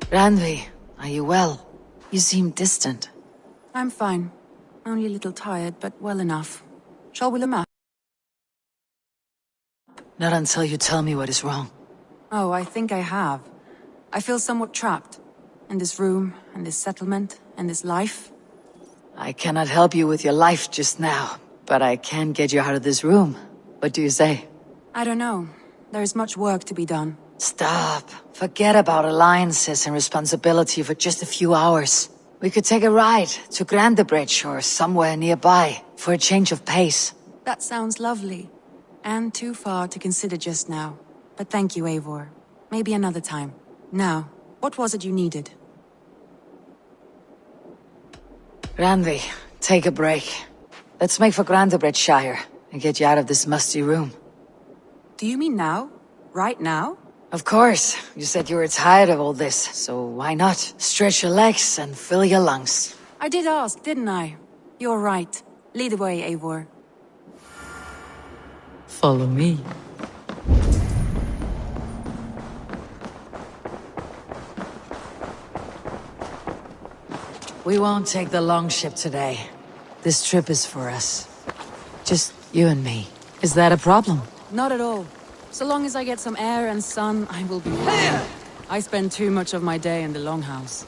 Randvi, are you well? You seem distant. I'm fine. Only a little tired, but well enough. Shall we look map? Not until you tell me what is wrong. Oh, I think I have. I feel somewhat trapped. In this room, in this settlement, in this life. I cannot help you with your life just now, but I can get you out of this room. What do you say? I don't know. There is much work to be done. Stop. Forget about alliances and responsibility for just a few hours. We could take a ride to Grandebridge or somewhere nearby for a change of pace. That sounds lovely. And too far to consider just now. But thank you, Eivor. Maybe another time. Now, what was it you needed? Randvi, take a break. Let's make for Grandebridgeshire and get you out of this musty room. Do you mean now? Right now? Of course. You said you were tired of all this, so why not? Stretch your legs and fill your lungs. I did ask, didn't I? You're right. Lead the way, Eivor. Follow me. We won't take the long ship today. This trip is for us. Just you and me. Is that a problem? Not at all. So long as I get some air and sun, I will be fine. I spend too much of my day in the Longhouse.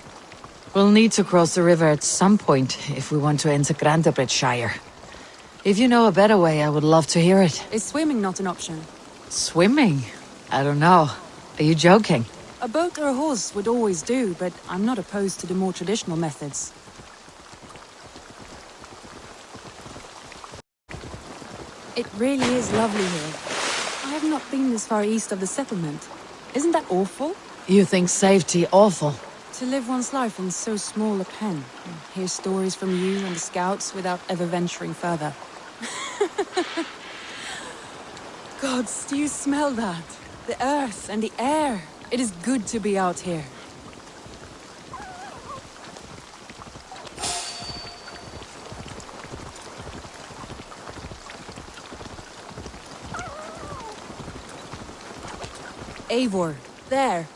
We'll need to cross the river at some point if we want to enter Grandebridgeshire. If you know a better way, I would love to hear it. Is swimming not an option? Swimming? I don't know. Are you joking? A boat or a horse would always do, but I'm not opposed to the more traditional methods. It really is lovely here. I have not been this far east of the settlement. Isn't that awful? You think safety awful? To live one's life in so small a pen, and hear stories from you and the scouts without ever venturing further. Gods, do you smell that? The earth and the air. It is good to be out here. Eivor, there.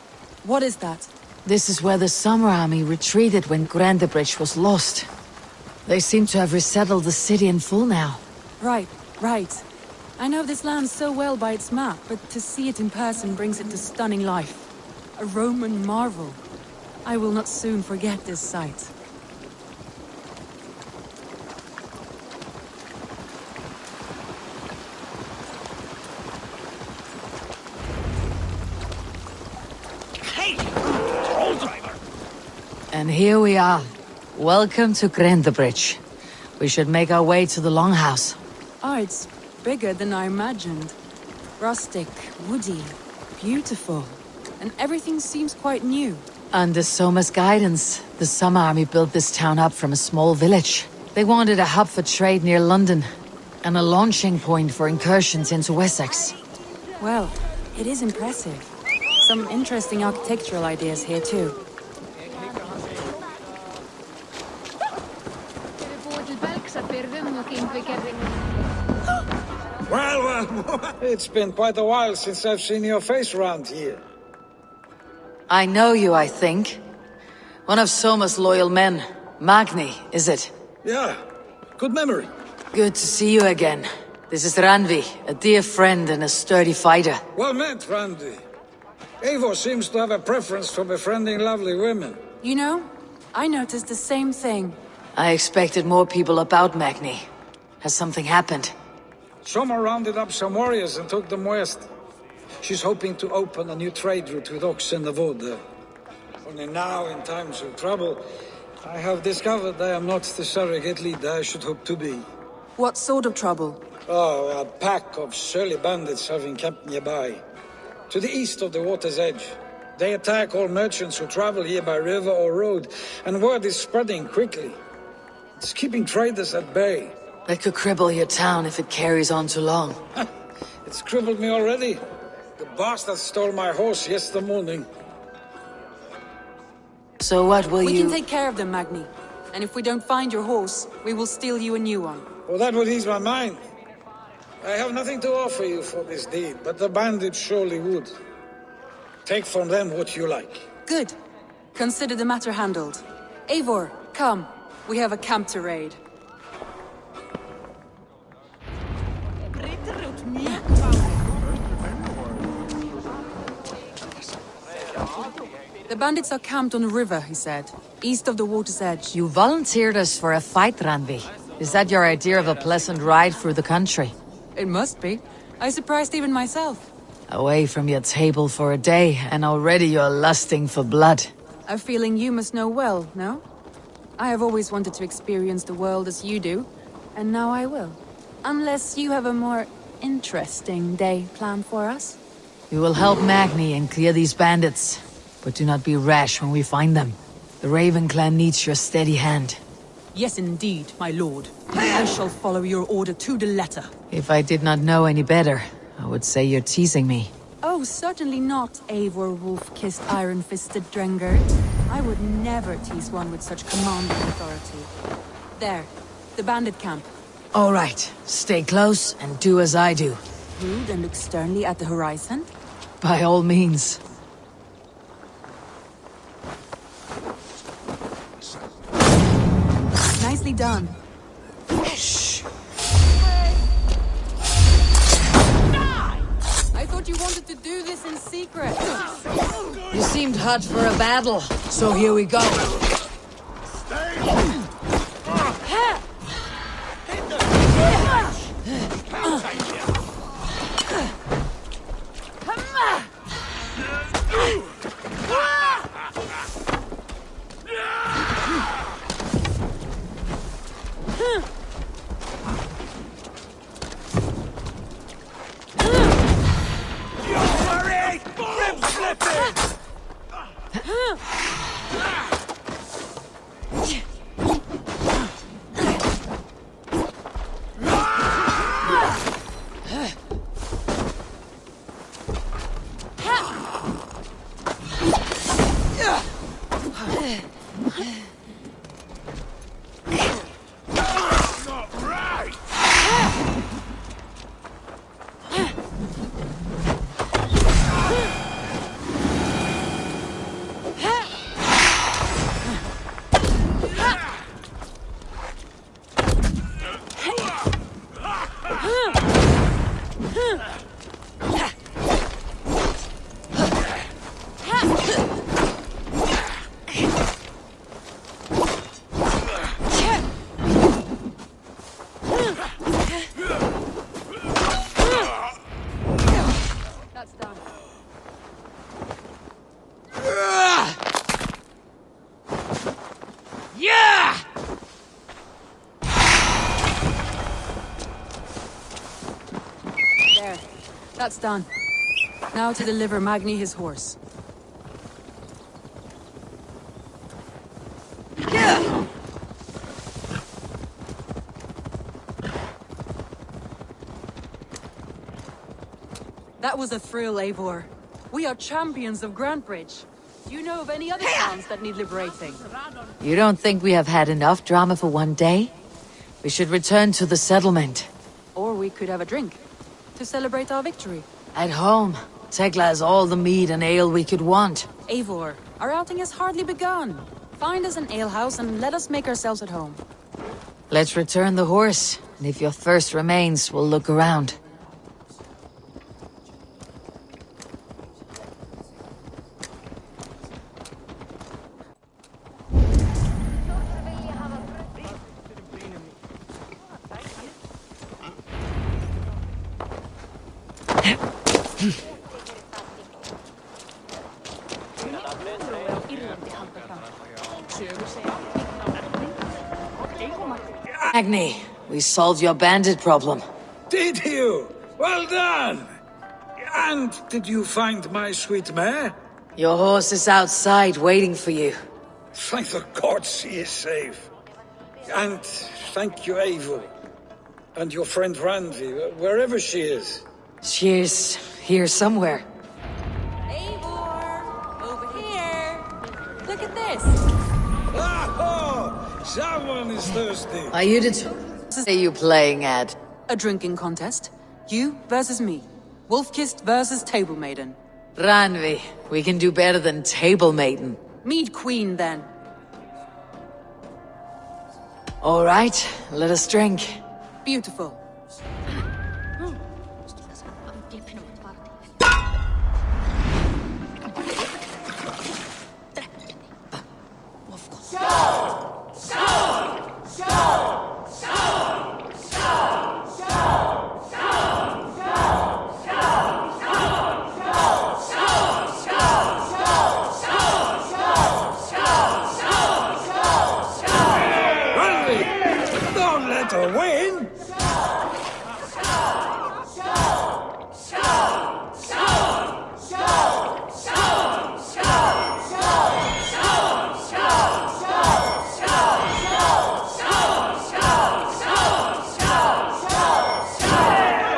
What is that? This is where the Summer Army retreated when Grandebridge was lost. They seem to have resettled the city in full now. Right. I know this land so well by its map, but to see it in person brings it to stunning life. A Roman marvel. I will not soon forget this sight. And here we are. Welcome to Grandebridge. We should make our way to the Longhouse. Oh, it's bigger than I imagined. Rustic, woody, beautiful. And everything seems quite new. Under Soma's guidance, the Summer Army built this town up from a small village. They wanted a hub for trade near London, and a launching point for incursions into Wessex. Well, it is impressive. Some interesting architectural ideas here too. Well, it's been quite a while since I've seen your face around here. I know you, I think. One of Soma's loyal men. Magni, is it? Yeah, good memory. Good to see you again. This is Randvi, a dear friend and a sturdy fighter. Well met, Randy. Eivor seems to have a preference for befriending lovely women. You know, I noticed the same thing. I expected more people about Magni. Has something happened? Soma rounded up some warriors and took them west. She's hoping to open a new trade route with Ox and the Voda. Only now, in times of trouble, I have discovered I am not the surrogate leader I should hope to be. What sort of trouble? Oh, a pack of surly bandits have encamped nearby. To the east of the water's edge. They attack all merchants who travel here by river or road, and word is spreading quickly. It's keeping traders at bay. That could cripple your town if it carries on too long. It's crippled me already. The bastard stole my horse yesterday morning. So what will We you... can take care of them, Magni. And if we don't find your horse, we will steal you a new one. Well, that would ease my mind. I have nothing to offer you for this deed, but the bandits surely would. Take from them what you like. Good. Consider the matter handled. Eivor, come. We have a camp to raid. The bandits are camped on the river, he said, east of the water's edge. You volunteered us for a fight, Randvi. Is that your idea of a pleasant ride through the country? It must be. I surprised even myself. Away from your table for a day, and already you're lusting for blood. A feeling you must know well, no? I have always wanted to experience the world as you do, and now I will. Unless you have a more interesting day planned for us. We will help Magni and clear these bandits. But do not be rash when we find them. The Raven clan needs your steady hand. Yes, indeed, my lord. I shall follow your order to the letter. If I did not know any better, I would say you're teasing me. Oh, certainly not, Eivor wolf-kissed iron-fisted Drengr. I would never tease one with such commanding authority. There, the bandit camp. All right, stay close and do as I do. Rude and look sternly at the horizon? By all means. Nicely done. Shh. I thought you wanted to do this in secret. You seemed hot for a battle, so here we go. That's done. Now to deliver Magni his horse. That was a thrill, Eivor. We are champions of Grantbridge. Do you know of any other towns that need liberating? You don't think we have had enough drama for one day? We should return to the settlement. Or we could have a drink, to celebrate our victory. At home, Tekla has all the mead and ale we could want. Eivor, our outing has hardly begun. Find us an alehouse and let us make ourselves at home. Let's return the horse, and if your thirst remains, we'll look around. Agni, we solved your bandit problem. Did you? Well done! And did you find my sweet mare? Your horse is outside waiting for you. Thank the gods she is safe. And thank you, Eivor. And your friend Randvi, wherever she is. She is here somewhere. Eivor! Over here! Look at this! Oh, someone is thirsty. Are you are you playing at? A drinking contest. You versus me. Wolf-kissed versus table maiden. Ranvi, we can do better than table maiden. Mead Queen, then. All right, let us drink. Beautiful. Don't let her win!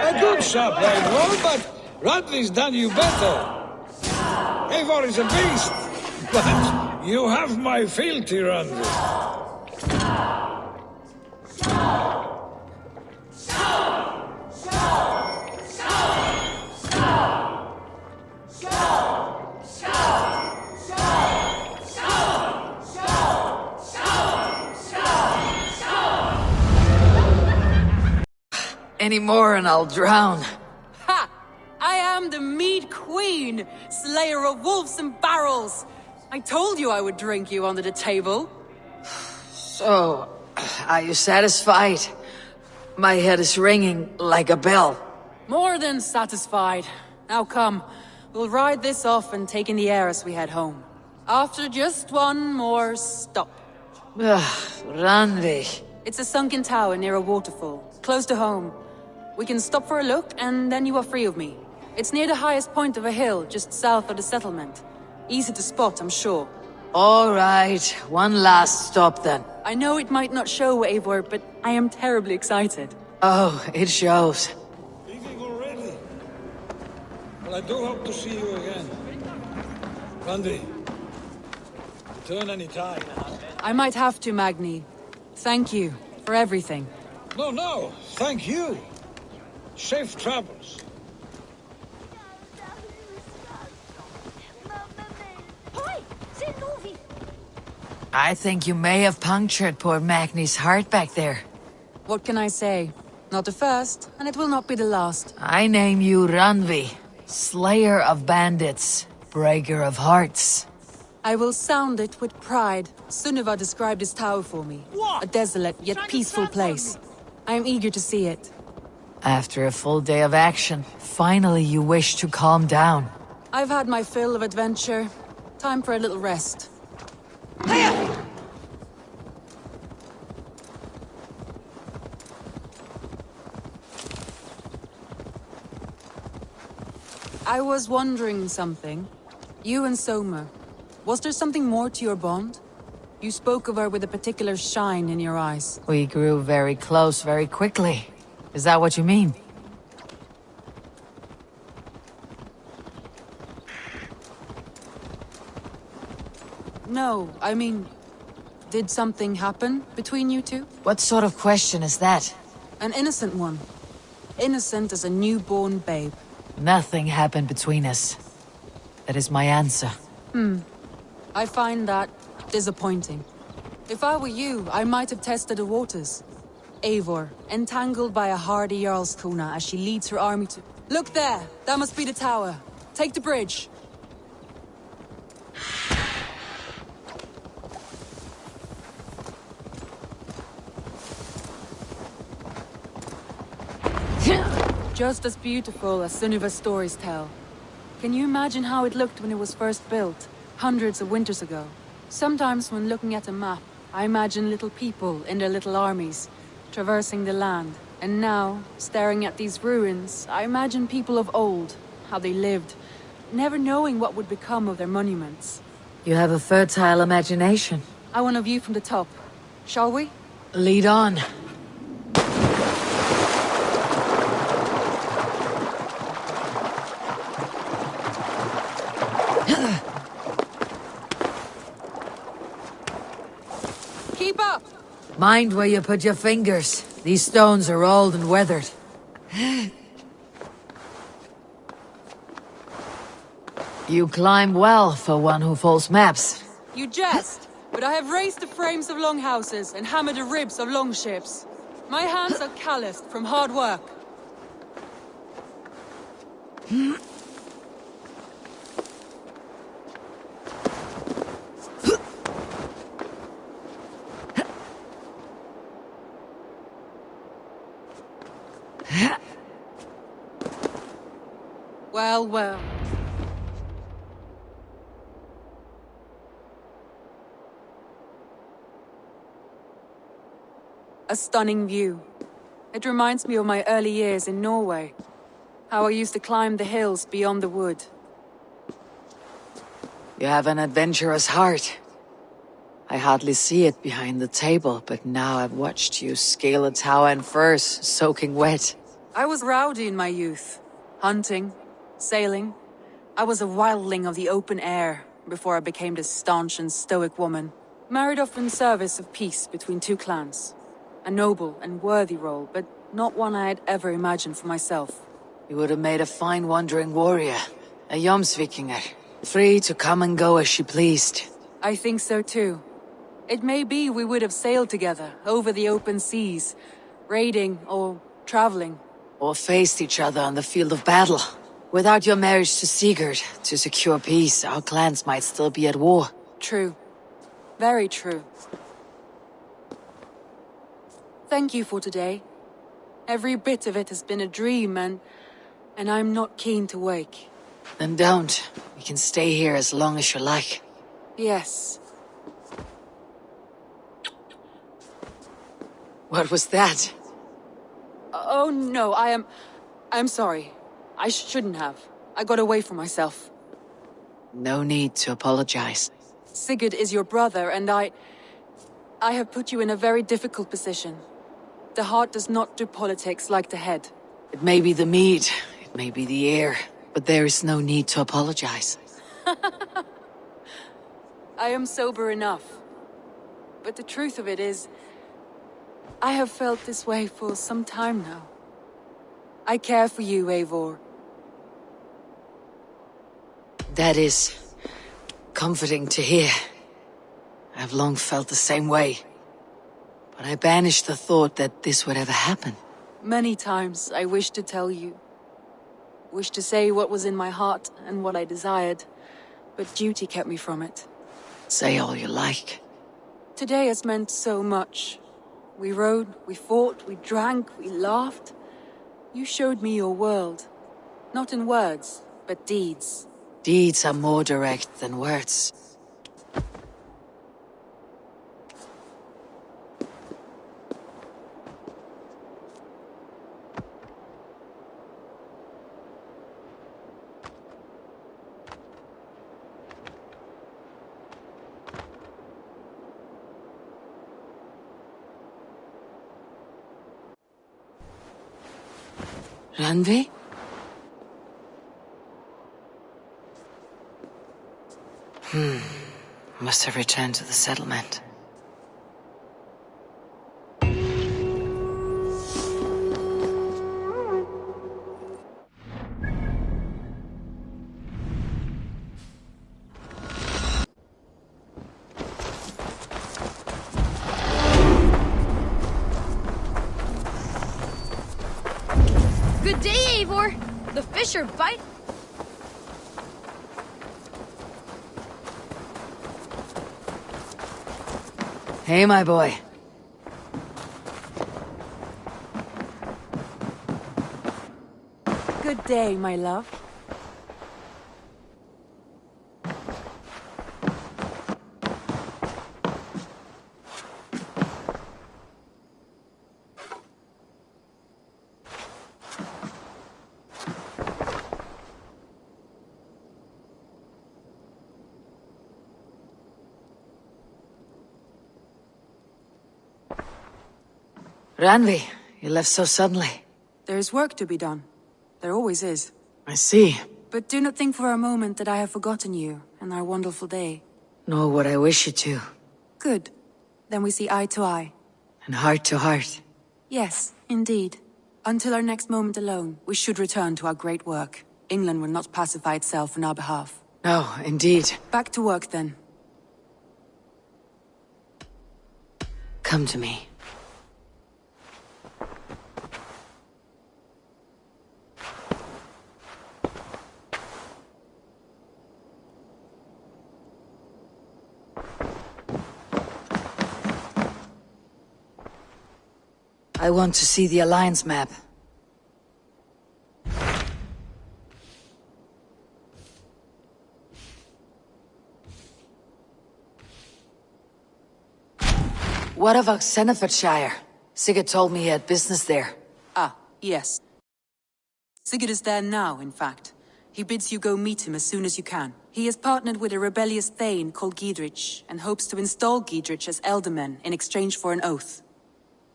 A good shot, Eivor, but Radley's done you better. Eivor is a beast, but you have my fealty, Radley. Any more and I'll drown. Ha! I am the Mead Queen, slayer of wolves and barrels. I told you I would drink you under the table. So, are you satisfied? My head is ringing like a bell. More than satisfied. Now come, we'll ride this off and take in the air as we head home. After just one more stop. Randi. It's a sunken tower near a waterfall, close to home. We can stop for a look, and then you are free of me. It's near the highest point of a hill, just south of the settlement. Easy to spot, I'm sure. All right, one last stop then. I know it might not show, Eivor, but I am terribly excited. Oh, it shows. Leaving already? Well, I do hope to see you again. Randi, return any time. I might have to, Magni. Thank you for everything. No, thank you. Safe travels. I think you may have punctured poor Magni's heart back there. What can I say? Not the first, and it will not be the last. I name you Ranvi, slayer of bandits, breaker of hearts. I will sound it with pride. Sunniva described this tower for me. A desolate yet peaceful place. I am eager to see it. After a full day of action, finally you wish to calm down. I've had my fill of adventure. Time for a little rest. I was wondering something. You and Soma, was there something more to your bond? You spoke of her with a particular shine in your eyes. We grew very close very quickly. Is that what you mean? No, I mean, did something happen between you two? What sort of question is that? An innocent one. Innocent as a newborn babe. Nothing happened between us. That is my answer. I find that disappointing. If I were you, I might have tested the waters. Eivor, entangled by a hardy Jarlskona as she leads her army to... Look there! That must be the tower. Take the bridge. Just as beautiful as Sunniva's stories tell. Can you imagine how it looked when it was first built, hundreds of winters ago? Sometimes when looking at a map, I imagine little people in their little armies, traversing the land. And now, staring at these ruins, I imagine people of old, how they lived, never knowing what would become of their monuments. You have a fertile imagination. I want a view from the top. Shall we? Lead on. Keep up! Mind where you put your fingers. These stones are old and weathered. You climb well for one who folds maps. You jest, but I have raised the frames of longhouses and hammered the ribs of longships. My hands are calloused from hard work. Well, well. A stunning view. It reminds me of my early years in Norway. How I used to climb the hills beyond the wood. You have an adventurous heart. I hardly see it behind the table, but now I've watched you scale a tower in furs, soaking wet. I was rowdy in my youth. Hunting, sailing. I was a wildling of the open air before I became this staunch and stoic woman. Married off in service of peace between two clans. A noble and worthy role, but not one I had ever imagined for myself. You would have made a fine wandering warrior, a Jomsvikinger, free to come and go as she pleased. I think so too. It may be we would have sailed together over the open seas, raiding or traveling. Or faced each other on the field of battle. Without your marriage to Sigurd, to secure peace, our clans might still be at war. True. Very true. Thank you for today. Every bit of it has been a dream, and I'm not keen to wake. Then don't. We can stay here as long as you like. Yes. What was that? Oh no, I'm sorry. I shouldn't have. I got away from myself. No need to apologize. Sigurd is your brother, and I have put you in a very difficult position. The heart does not do politics like the head. It may be the mead, it may be the air, but there is no need to apologize. I am sober enough. But the truth of it is, I have felt this way for some time now. I care for you, Eivor. That is comforting to hear. I've long felt the same way. But I banished the thought that this would ever happen. Many times I wished to tell you. Wished to say what was in my heart and what I desired. But duty kept me from it. Say all you like. Today has meant so much. We rode, we fought, we drank, we laughed. You showed me your world. Not in words, but deeds. Deeds are more direct than words. Randvi? Must have returned to the settlement. Good day, Eivor! The fish are bite. Hey, my boy. Good day, my love. Randvi, you left so suddenly. There is work to be done. There always is. I see. But do not think for a moment that I have forgotten you and our wonderful day. Nor would I wish you to. Good. Then we see eye to eye. And heart to heart. Yes, indeed. Until our next moment alone, we should return to our great work. England will not pacify itself on our behalf. No, indeed. Back to work then. Come to me. I want to see the Alliance map. What of Oxenfordshire? Sigurd told me he had business there. Ah, yes. Sigurd is there now, in fact. He bids you go meet him as soon as you can. He has partnered with a rebellious Thane called Giedrich, and hopes to install Giedrich as Elderman in exchange for an oath.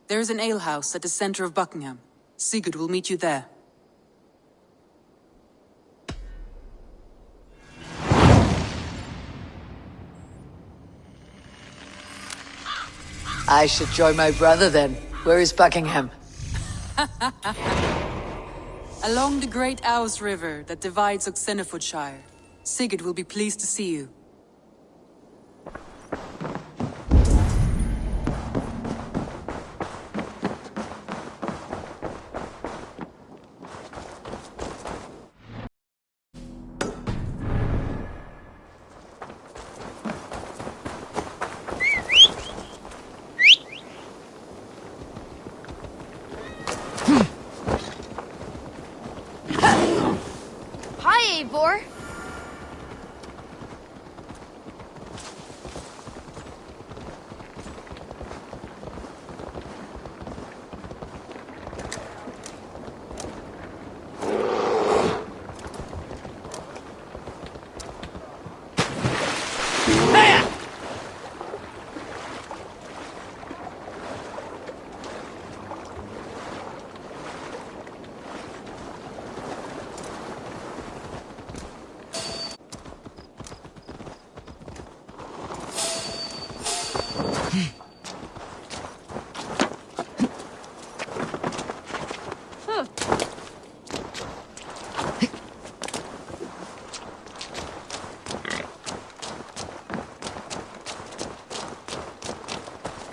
There is an alehouse at the center of Buckingham. Sigurd will meet you there. I should join my brother then. Where is Buckingham? Along the great Ouse River that divides Oxenfordshire. Sigurd will be pleased to see you. Hi, Eivor.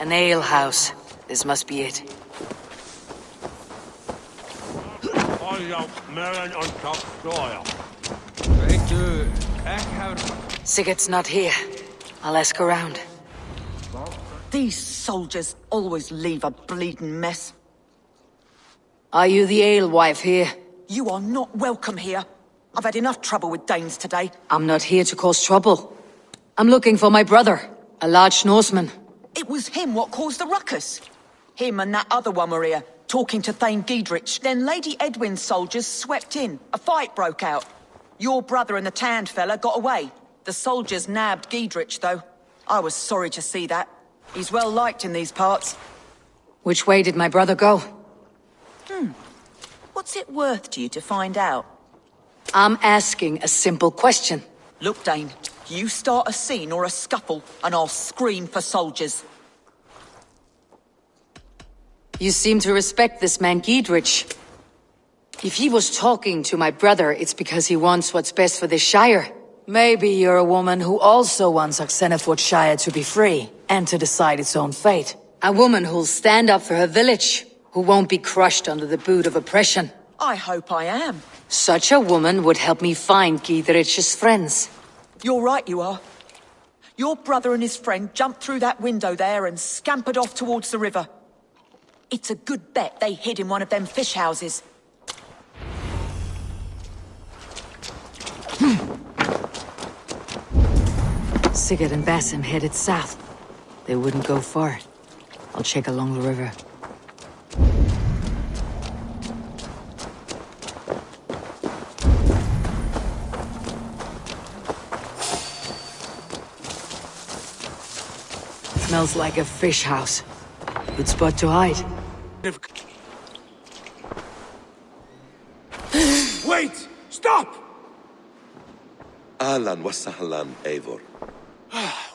An alehouse. This must be it. Sigurd's not here. I'll ask around. These soldiers always leave a bleeding mess. Are you the alewife here? You are not welcome here. I've had enough trouble with Danes today. I'm not here to cause trouble. I'm looking for my brother, a large Norseman. It was him what caused the ruckus. Him and that other one were here, talking to Thane Giedrich. Then Lady Edwin's soldiers swept in. A fight broke out. Your brother and the tanned fella got away. The soldiers nabbed Giedrich, though. I was sorry to see that. He's well liked in these parts. Which way did my brother go? What's it worth to you to find out? I'm asking a simple question. Look, Dane, you start a scene or a scuffle, and I'll scream for soldiers. You seem to respect this man Giedrich. If he was talking to my brother, it's because he wants what's best for this shire. Maybe you're a woman who also wants Oxenfordshire to be free, and to decide its own fate. A woman who'll stand up for her village, who won't be crushed under the boot of oppression. I hope I am. Such a woman would help me find Giedrich's friends. You're right, you are. Your brother and his friend jumped through that window there and scampered off towards the river. It's a good bet they hid in one of them fish houses. Sigurd and Basim headed south. They wouldn't go far. I'll check along the river. Smells like a fish house. Good spot to hide. Wait! Stop! Ahlan wa sahlan, Eivor.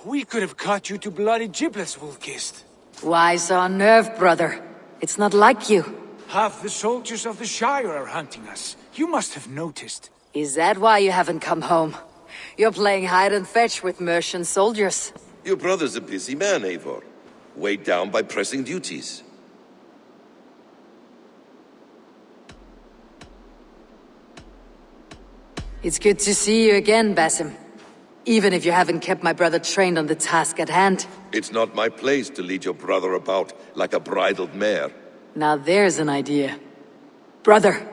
We could have cut you to bloody giblets, Wolfkist. Why so unnerved, brother? It's not like you. Half the soldiers of the Shire are hunting us. You must have noticed. Is that why you haven't come home? You're playing hide and fetch with Mercian soldiers. Your brother's a busy man, Eivor. weighed down by pressing duties. It's good to see you again, Basim. Even if you haven't kept my brother trained on the task at hand. It's not my place to lead your brother about like a bridled mare. Now there's an idea. Brother,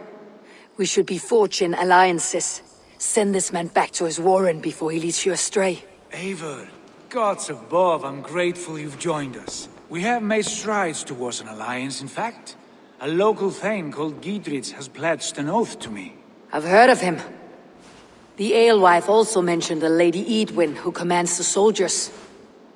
we should be forging alliances. Send this man back to his warren before he leads you astray. Eivor, gods above, I'm grateful you've joined us. We have made strides towards an alliance, in fact. A local thane called Giedrich has pledged an oath to me. I've heard of him. The alewife also mentioned a Lady Edwin who commands the soldiers.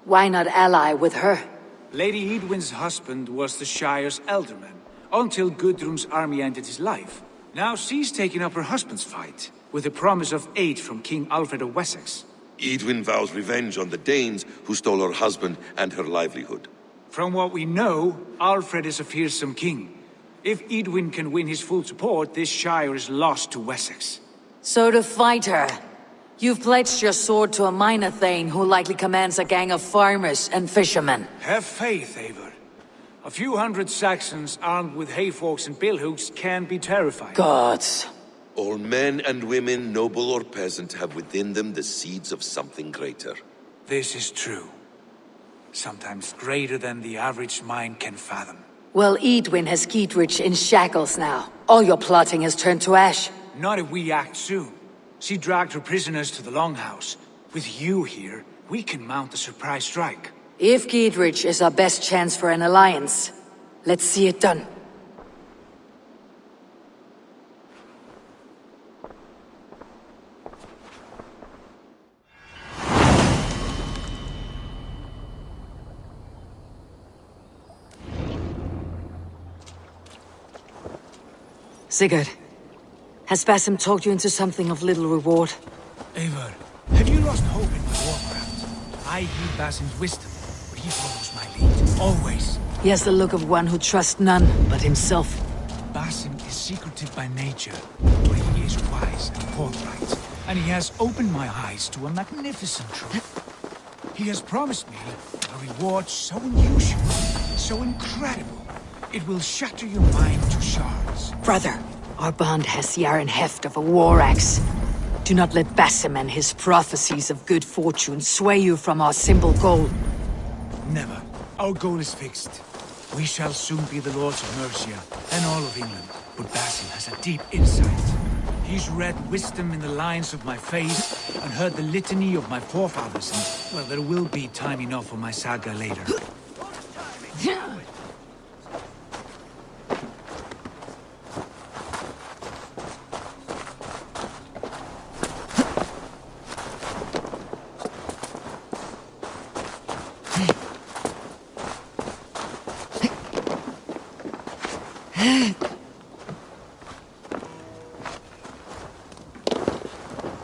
Why not ally with her? Lady Edwin's husband was the Shire's elderman, until Gudrun's army ended his life. Now she's taking up her husband's fight, with the promise of aid from King Alfred of Wessex. Edwin vows revenge on the Danes who stole her husband and her livelihood. From what we know, Alfred is a fearsome king. If Edwin can win his full support, this Shire is lost to Wessex. So to fight her, you've pledged your sword to a minor thane who likely commands a gang of farmers and fishermen. Have faith, Eivor. A few hundred Saxons armed with hayforks and billhooks can be terrifying. Gods. All men and women, noble or peasant, have within them the seeds of something greater. This is true. Sometimes greater than the average mind can fathom. Well, Edwin has Giedrich in shackles now. All your plotting has turned to ash. Not if we act soon. She dragged her prisoners to the Longhouse. With you here, we can mount a surprise strike. If Giedrich is our best chance for an alliance, let's see it done. Sigurd, has Basim talked you into something of little reward? Eivor, have you lost hope in my warcraft? I heed Basim's wisdom, but he follows my lead, always. He has the look of one who trusts none but himself. Basim is secretive by nature, but he is wise and forthright, and he has opened my eyes to a magnificent truth. He has promised me a reward so unusual, so incredible, it will shatter your mind to shards. Brother, our bond has the iron heft of a war axe. Do not let Basim and his prophecies of good fortune sway you from our simple goal. Never. Our goal is fixed. We shall soon be the lords of Mercia, and all of England. But Basim has a deep insight. He's read wisdom in the lines of my face, and heard the litany of my forefathers, and, well, there will be time enough for my saga later.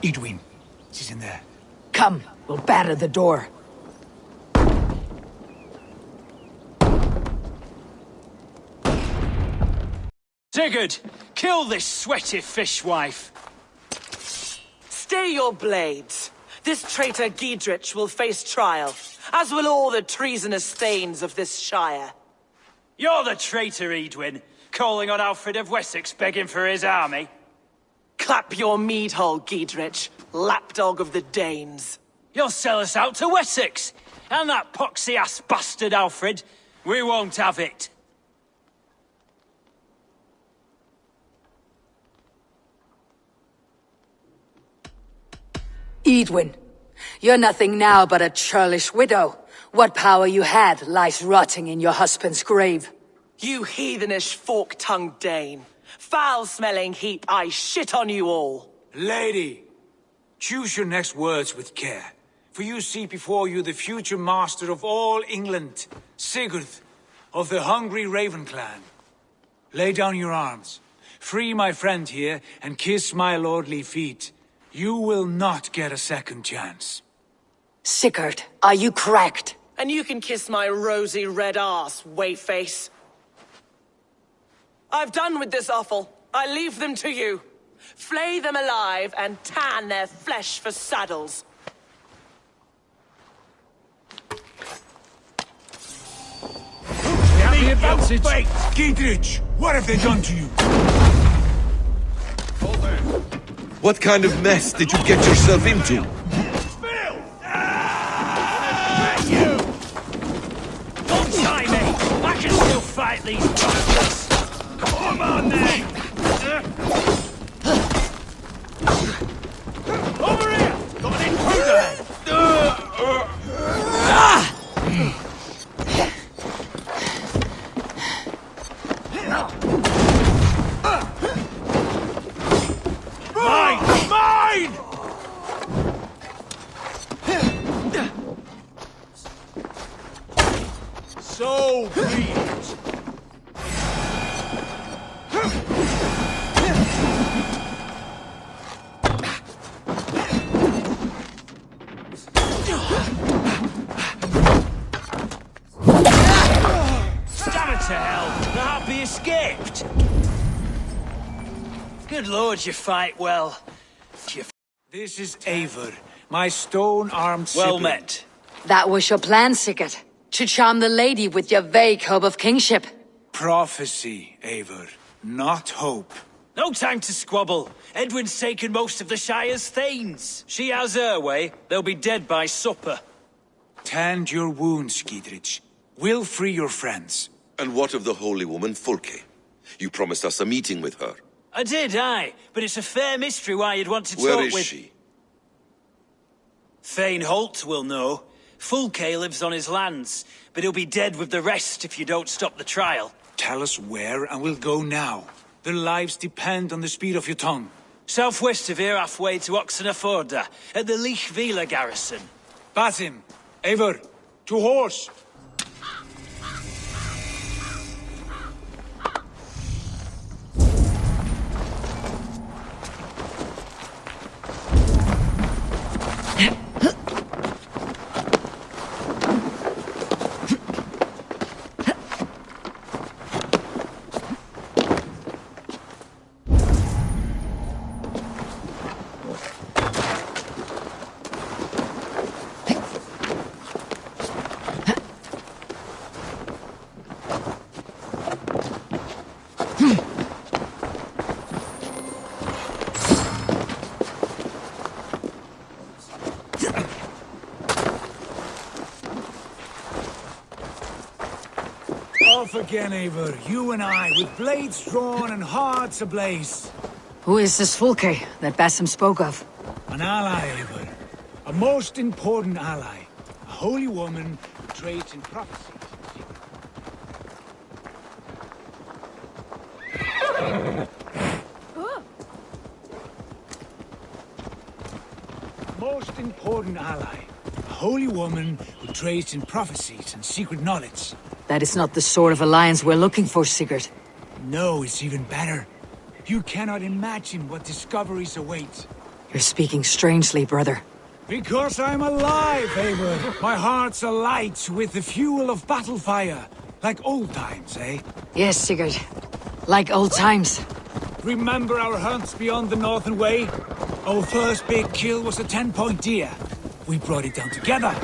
Edwin, she's in there. Come, we'll batter the door. Sigurd, kill this sweaty fishwife. Stay your blades. This traitor Giedrich will face trial, as will all the treasonous thanes of this shire. You're the traitor, Edwin, calling on Alfred of Wessex begging for his army. Clap your mead hole, Giedrich, lapdog of the Danes. You'll sell us out to Wessex, and that poxy-ass bastard Alfred. We won't have it. Edwin, you're nothing now but a churlish widow. What power you had lies rotting in your husband's grave. You heathenish fork-tongued Dane. Foul-smelling heap, I shit on you all. Lady, choose your next words with care, for you see before you the future master of all England, Sigurd, of the hungry Raven clan. Lay down your arms, free my friend here, and kiss my lordly feet. You will not get a second chance. Sigurd, are you cracked? And you can kiss my rosy red ass, wayface. I've done with this offal. I leave them to you. Flay them alive and tan their flesh for saddles. the advantage. Wait, Giedrich, what have they done to you? What kind of mess did you get yourself into? Don't try me! I can still fight these bastards! Come on then! Over here! Got an intruder! Mine! So be it. Stab it to hell! The happy escaped! Good lord, you fight well. This is Eivor, my stone-armed Well sibling. met. That was your plan, Sigurd. To charm the lady with your vague hope of kingship. Prophecy, Eivor, not hope. No time to squabble. Edwin's taken most of the Shire's thanes. She has her way. They'll be dead by supper. Tend your wounds, Giedrich. We'll free your friends. And what of the holy woman Fulke? You promised us a meeting with her. I did, aye. But it's a fair mystery why you'd want to talk Where with... is she? Thane Holt will know. Fulke lives on his lands, but he'll be dead with the rest if you don't stop the trial. Tell us where, and we'll go now. Their lives depend on the speed of your tongue. Southwest of here, halfway to Oxenaforda, at the Lichvila garrison. Basim, Eivor, to horse! Off again, Eivor. You and I, with blades drawn and hearts ablaze. Who is this Fulke that Basim spoke of? An ally, Eivor. A most important ally. A holy woman who trades in prophecy. Most important ally. A holy woman who trades in prophecies and secret knowledge. That is not the sort of alliance we're looking for, Sigurd. No, it's even better. You cannot imagine what discoveries await. You're speaking strangely, brother. Because I'm alive, Eivor. My heart's alight with the fuel of battle fire. Like old times, eh? Yes, Sigurd. Like old times. Remember our hunts beyond the Northern Way? Our first big kill was a 10-point deer. We brought it down together.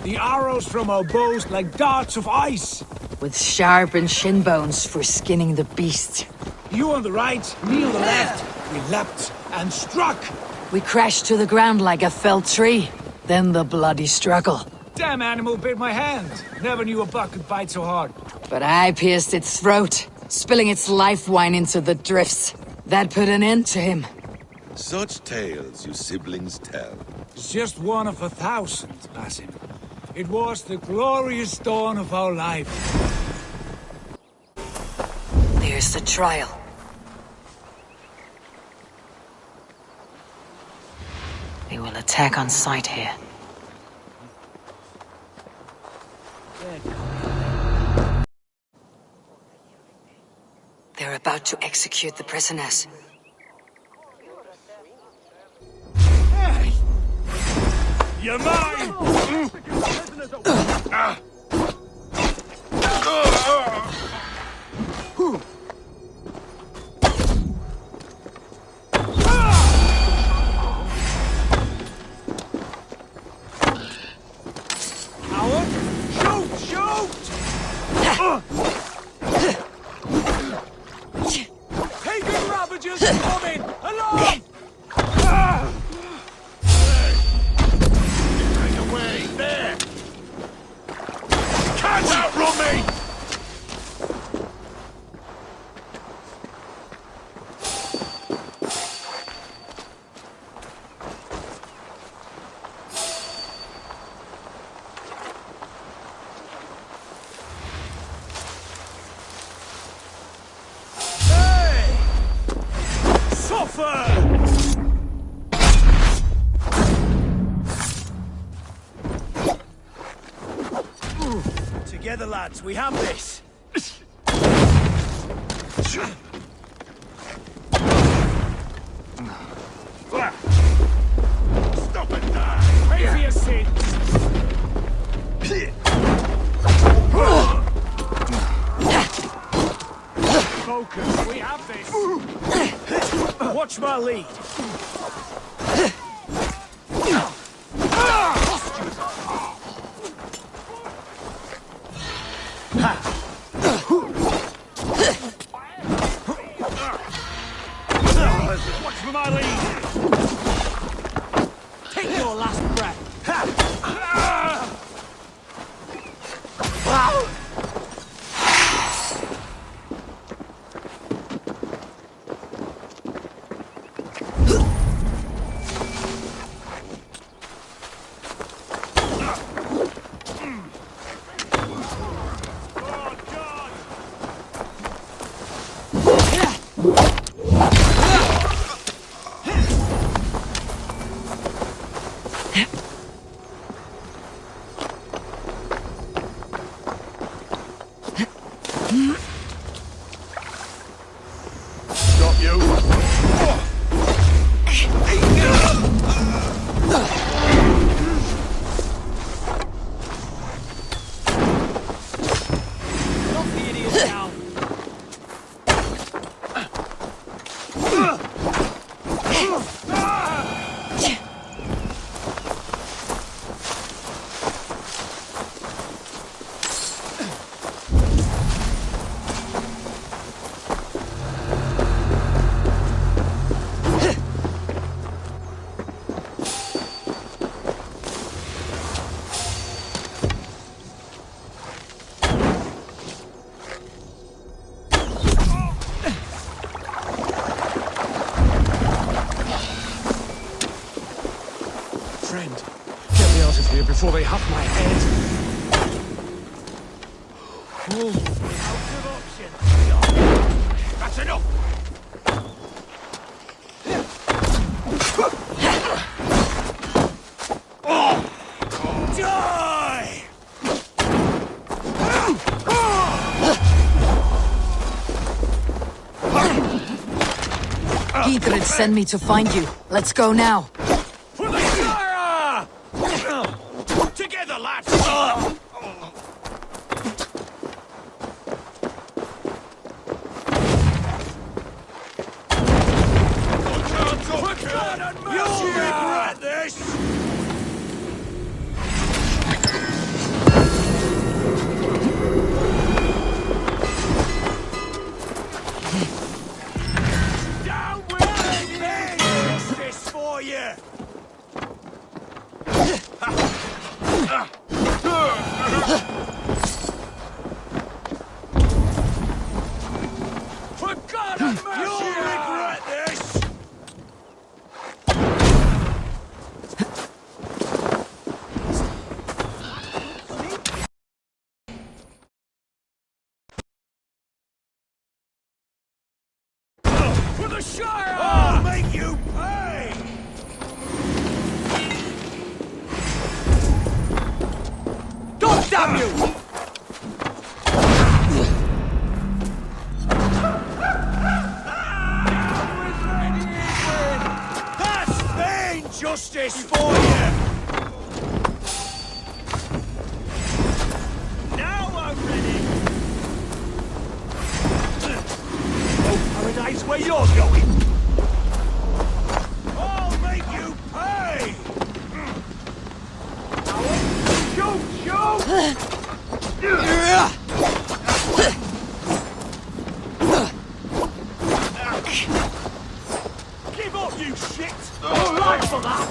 The arrows from our bows like darts of ice. With sharpened shin bones for skinning the beast. You on the right, me on the left. We leapt and struck. We crashed to the ground like a felled tree. Then the bloody struggle. Damn animal bit my hand. Never knew a buck could bite so hard. But I pierced its throat, spilling its life wine into the drifts. That put an end to him. Such tales you siblings tell. It's just one of 1,000, Basim. It was the glorious dawn of our life. There's the trial. They will attack on sight here. They're about to execute the prisoners. You're mine! together, lads. We have this. Stop it now! Pay for your sins! Focus, we have this! Watch my lead. Watch for my lead! Take your last breath. Stop you! Knock the idiot down. Friend, get me out of here before they have my head. Out of option. That's enough! Die! Gidrid sent me to find you. Let's go now. For the Shire! Together, lads! You'll regret this! Down with it! Justice for you! For God and mercy! You'll regret this! For the Shire! I'll make you pay! God damn you! That's vain justice for you! Now I'm ready! Oh, paradise where you're going! I'll make you pay! Shoot! Give up, you shit! All right for that!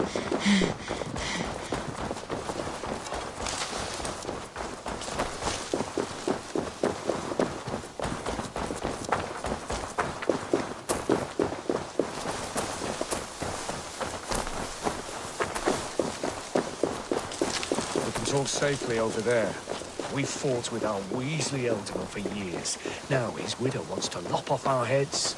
We can talk safely over there. We fought with our Weasley Elderman for years. Now his widow wants to lop off our heads.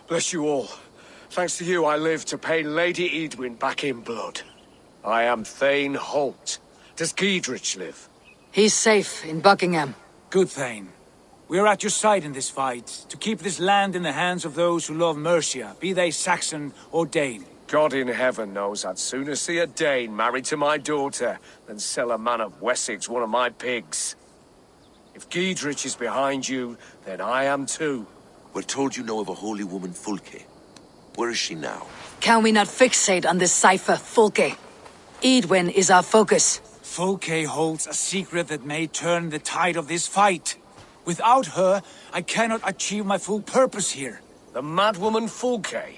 Bless you all. Thanks to you, I live to pay Lady Edwin back in blood. I am Thane Holt. Does Giedrich live? He's safe in Buckingham. Good, Thane. We are at your side in this fight, to keep this land in the hands of those who love Mercia, be they Saxon or Dane. God in heaven knows I'd sooner see a Dane married to my daughter than sell a man of Wessex one of my pigs. If Giedrich is behind you, then I am too. We're told you know of a holy woman, Fulke. Where is she now? Can we not fixate on this cipher, Fulke? Edwin is our focus. Fulke holds a secret that may turn the tide of this fight. Without her, I cannot achieve my full purpose here. The madwoman Fulke?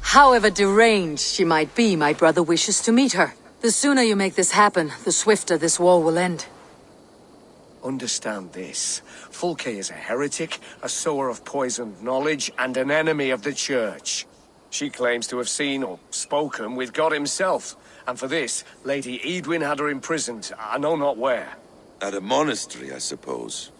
However deranged she might be, my brother wishes to meet her. The sooner you make this happen, the swifter this war will end. Understand this. Fulke is a heretic, a sower of poisoned knowledge, and an enemy of the Church. She claims to have seen or spoken with God himself, and for this, Lady Edwin had her imprisoned, I know not where. At a monastery, I suppose.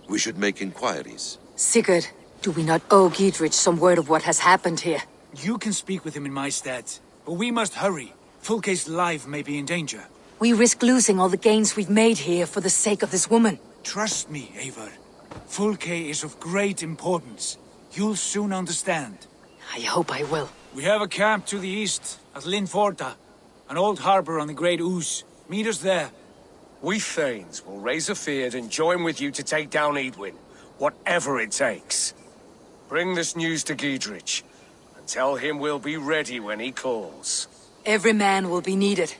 We should make inquiries. Sigurd, do we not owe Giedrich some word of what has happened here? You can speak with him in my stead, but we must hurry. Fulke's life may be in danger. We risk losing all the gains we've made here for the sake of this woman. Trust me, Eivor. Fulke is of great importance. You'll soon understand. I hope I will. We have a camp to the east, at Linforta. An old harbor on the Great Ouse. Meet us there. We Thanes will raise a feard and join with you to take down Edwin, whatever it takes. Bring this news to Giedrich, and tell him we'll be ready when he calls. Every man will be needed.